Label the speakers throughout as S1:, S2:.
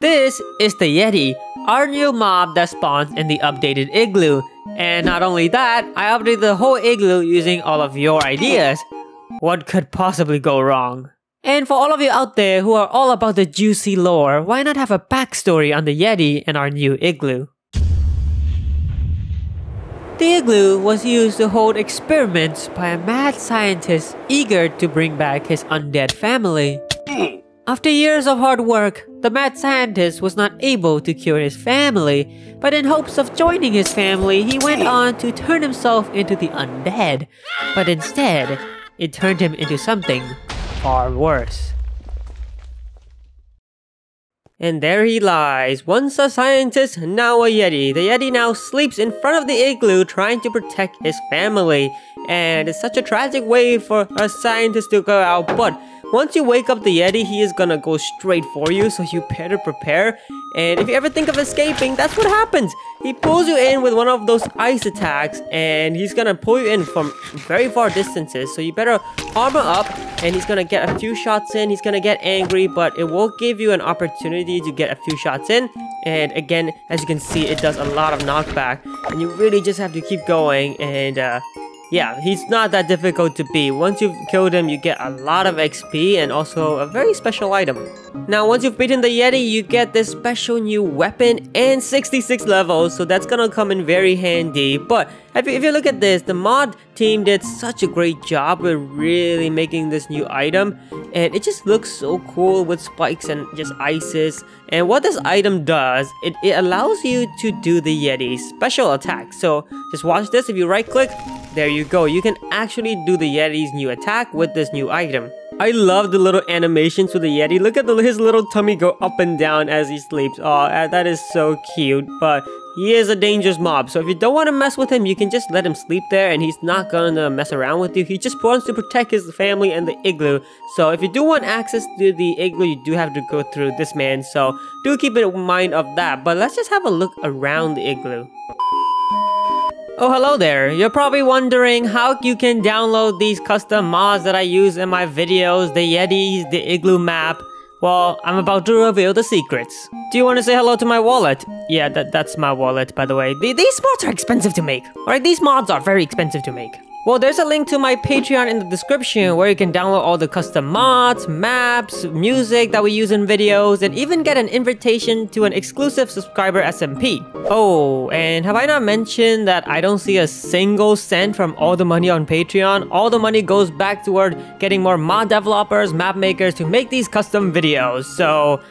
S1: This is the Yeti, our new mob that spawns in the updated Igloo. And not only that, I updated the whole Igloo using all of your ideas. What could possibly go wrong? And for all of you out there who are all about the juicy lore, why not have a backstory on the Yeti and our new Igloo? The Igloo was used to hold experiments by a mad scientist eager to bring back his undead family. After years of hard work, the mad scientist was not able to cure his family, but in hopes of joining his family, he went on to turn himself into the undead. But instead, it turned him into something far worse. And there he lies, once a scientist, now a Yeti. The Yeti now sleeps in front of the Igloo trying to protect his family. And it's such a tragic way for a scientist to go out, but once you wake up the Yeti, he is gonna go straight for you, so you better prepare. And if you ever think of escaping, that's what happens. He pulls you in with one of those ice attacks, and he's gonna pull you in from very far distances. So you better armor up, and he's gonna get a few shots in. He's gonna get angry, but it will give you an opportunity to get a few shots in. And again, as you can see, it does a lot of knockback, and you really just have to keep going. And yeah, he's not that difficult to beat. Once you've killed him, you get a lot of XP and also a very special item. Now, once you've beaten the Yeti, you get this special new weapon and 66 levels, so that's gonna come in very handy. But if you look at this, the mod team did such a great job with really making this new item, and it just looks so cool with spikes and just ices. And what this item does, it allows you to do the Yeti's special attack. So just watch this. If you right click, there you go. You can actually do the Yeti's new attack with this new item. I love the little animations with the Yeti. Look at his little tummy go up and down as he sleeps. Oh, that is so cute. But he is a dangerous mob, so if you don't want to mess with him, you can just let him sleep there and he's not gonna mess around with you. He just wants to protect his family and the Igloo. So if you do want access to the Igloo, you do have to go through this man. So do keep in mind of that. But let's just have a look around the Igloo. Oh, hello there. You're probably wondering how you can download these custom mods that I use in my videos, the Yetis, the Igloo map. Well, I'm about to reveal the secrets. Do you want to say hello to my wallet? Yeah, that's my wallet, by the way. These mods are expensive to make. Alright, these mods are very expensive to make. Well, there's a link to my Patreon in the description where you can download all the custom mods, maps, music that we use in videos, and even get an invitation to an exclusive subscriber SMP. Oh, and have I not mentioned that I don't see a single cent from all the money on Patreon? All the money goes back toward getting more mod developers, map makers to make these custom videos, so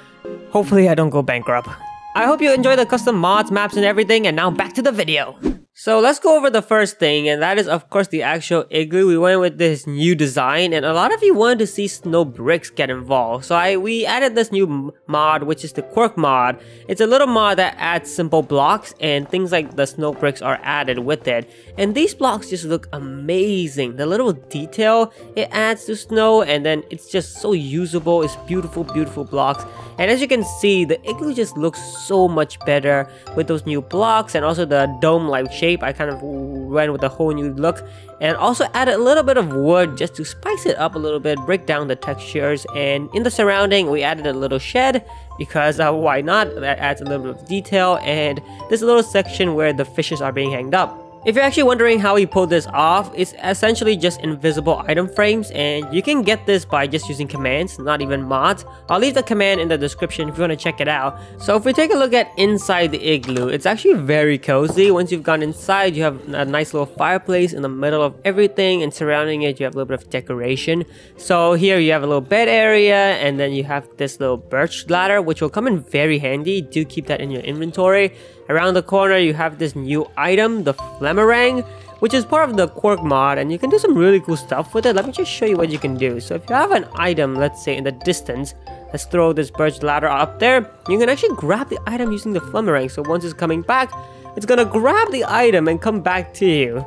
S1: hopefully I don't go bankrupt. I hope you enjoy the custom mods, maps, and everything, and now back to the video. So let's go over the first thing, and that is of course the actual Igloo. We went with this new design, and a lot of you wanted to see snow bricks get involved. So we added this new mod, which is the quirk mod. It's a little mod that adds simple blocks, and things like the snow bricks are added with it. And these blocks just look amazing. The little detail it adds to snow, and then it's just so usable. It's beautiful, beautiful blocks. And as you can see, the Igloo just looks so much better with those new blocks and also the dome-like shape. I kind of went with a whole new look and also added a little bit of wood just to spice it up a little bit, break down the textures. And in the surrounding, we added a little shed because why not? That adds a little bit of detail, and this little section where the fishes are being hanged up. If you're actually wondering how we pulled this off, it's essentially just invisible item frames, and you can get this by just using commands, not even mods. I'll leave the command in the description if you want to check it out. So if we take a look at inside the Igloo, it's actually very cozy. Once you've gone inside, you have a nice little fireplace in the middle of everything, and surrounding it you have a little bit of decoration. So here you have a little bed area, and then you have this little birch ladder, which will come in very handy. Do keep that in your inventory. Around the corner, you have this new item, the Flamerang, which is part of the quirk mod, and you can do some really cool stuff with it. Let me just show you what you can do. So if you have an item, let's say in the distance, let's throw this birch ladder up there. You can actually grab the item using the Flamerang. So once it's coming back, it's gonna grab the item and come back to you.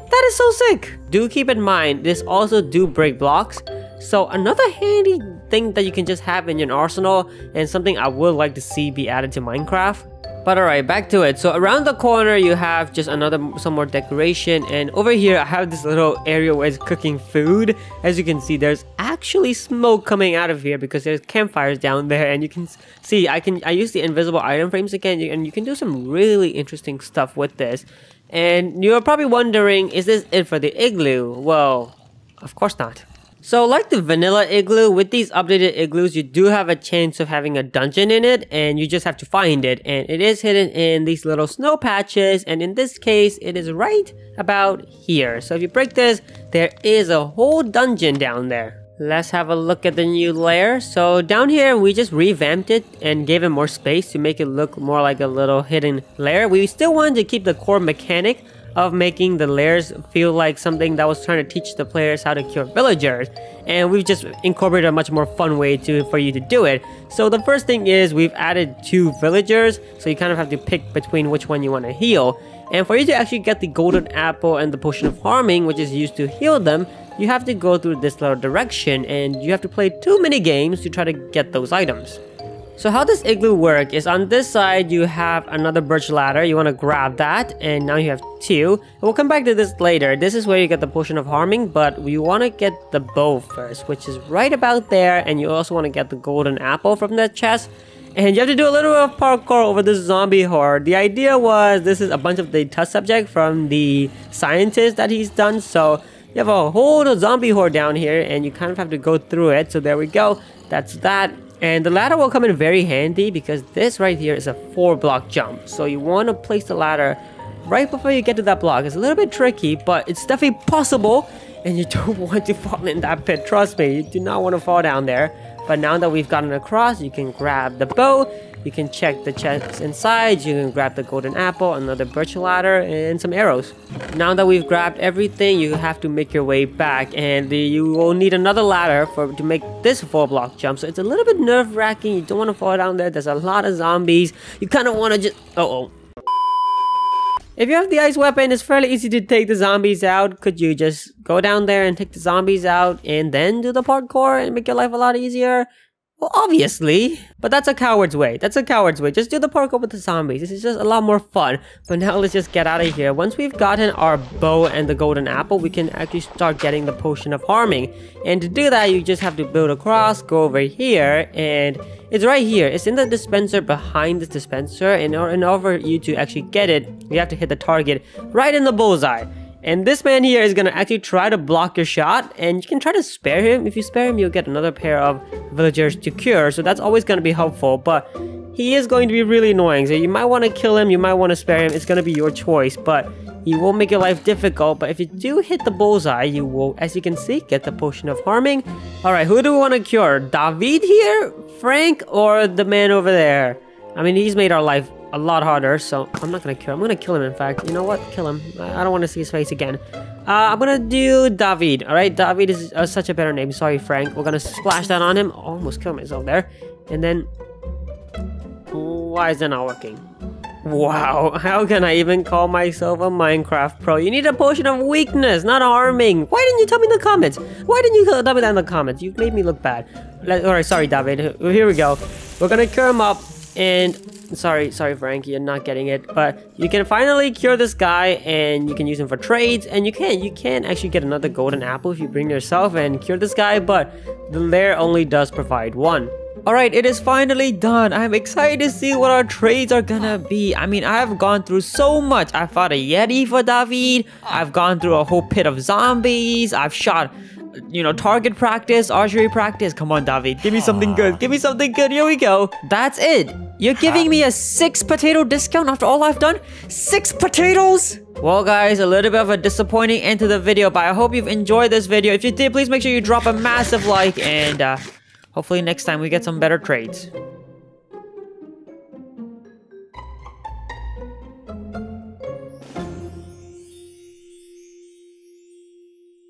S1: That is so sick! Do keep in mind, this also do break blocks. So another handy thing that you can just have in your arsenal, and something I would like to see be added to Minecraft, But alright, back to it. So around the corner you have just some more decoration, and over here I have this little area where it's cooking food. As you can see, there's actually smoke coming out of here because there's campfires down there, and you can see I use the invisible item frames again, and you can do some really interesting stuff with this. And you're probably wondering, is this it for the igloo? Well, of course not. So like the vanilla igloo, with these updated igloos, you do have a chance of having a dungeon in it, and you just have to find it. And it is hidden in these little snow patches, and in this case, it is right about here. So if you break this, there is a whole dungeon down there. Let's have a look at the new lair. So down here, we just revamped it and gave it more space to make it look more like a little hidden lair. We still wanted to keep the core mechanic of making the lairs feel like something that was trying to teach the players how to cure villagers, and we've just incorporated a much more fun way for you to do it. So the first thing is we've added 2 villagers, so you kind of have to pick between which one you want to heal. And for you to actually get the golden apple and the potion of harming, which is used to heal them, you have to go through this little direction, and you have to play 2 mini games to try to get those items. So how this igloo work is, on this side you have another birch ladder. You want to grab that, and now you have 2. And we'll come back to this later. This is where you get the potion of harming, but you want to get the bow first, which is right about there. And you also want to get the golden apple from that chest. And you have to do a little bit of parkour over this zombie horde. The idea was, this is a bunch of the test subject from the scientist that he's done. So you have a whole zombie horde down here, and you kind of have to go through it. So there we go. That's that. And the ladder will come in very handy because this right here is a 4-block jump. So you want to place the ladder right before you get to that block. It's a little bit tricky, but it's definitely possible. And you don't want to fall in that pit. Trust me, you do not want to fall down there. But now that we've gotten across, you can grab the bow. You can check the chests inside. You can grab the golden apple, another birch ladder, and some arrows. Now that we've grabbed everything, you have to make your way back, and you will need another ladder to make this 4-block jump. So it's a little bit nerve-wracking. You don't want to fall down there. There's a lot of zombies. You kind of want to just... If you have the ice weapon, it's fairly easy to take the zombies out. Could you just go down there and take the zombies out and then do the parkour and make your life a lot easier? Well, obviously, but that's a coward's way. That's a coward's way. Just do the parkour with the zombies. This is just a lot more fun. But now let's just get out of here. Once we've gotten our bow and the golden apple, we can actually start getting the potion of harming. And to do that, you just have to build across, go over here, and it's right here. It's in the dispenser behind this dispenser. And in order for you to actually get it, you have to hit the target right in the bullseye. And this man here is going to actually try to block your shot, and you can try to spare him. If you spare him, you'll get another pair of villagers to cure, so that's always going to be helpful, but he is going to be really annoying. So you might want to kill him, you might want to spare him. It's going to be your choice, but he will make your life difficult. But if you do hit the bullseye, you will, as you can see, get the potion of harming. Alright, who do we want to cure? David here? Frank? Or the man over there? I mean, he's made our life a lot harder, so I'm not gonna cure him. I'm gonna kill him, in fact. You know what? Kill him. I don't want to see his face again. I'm gonna do David. Alright, David is such a better name. Sorry, Frank. We're gonna splash that on him. Almost kill myself there. And then... why is that not working? Wow, how can I even call myself a Minecraft pro? You need a potion of weakness, not harming. Why didn't you tell me in the comments? Why didn't you tell me that in the comments? You've made me look bad. Alright, sorry, David. Here we go. We're gonna cure him up. And sorry Frank, you're not getting it, but you can finally cure this guy, and you can use him for trades, and you can actually get another golden apple if you bring yourself and cure this guy, but the lair only does provide 1. Alright, it is finally done. I'm excited to see what our trades are gonna be. I mean, I've gone through so much. I fought a Yeti for David. I've gone through a whole pit of zombies. I've shot, you know, target practice, archery practice. Come on, David. Give me something good. Give me something good. Here we go. That's it. You're giving me a 6 potato discount after all I've done? 6 potatoes? Well, guys, a little bit of a disappointing end to the video, but I hope you've enjoyed this video. If you did, please make sure you drop a massive like, and hopefully next time we get some better trades.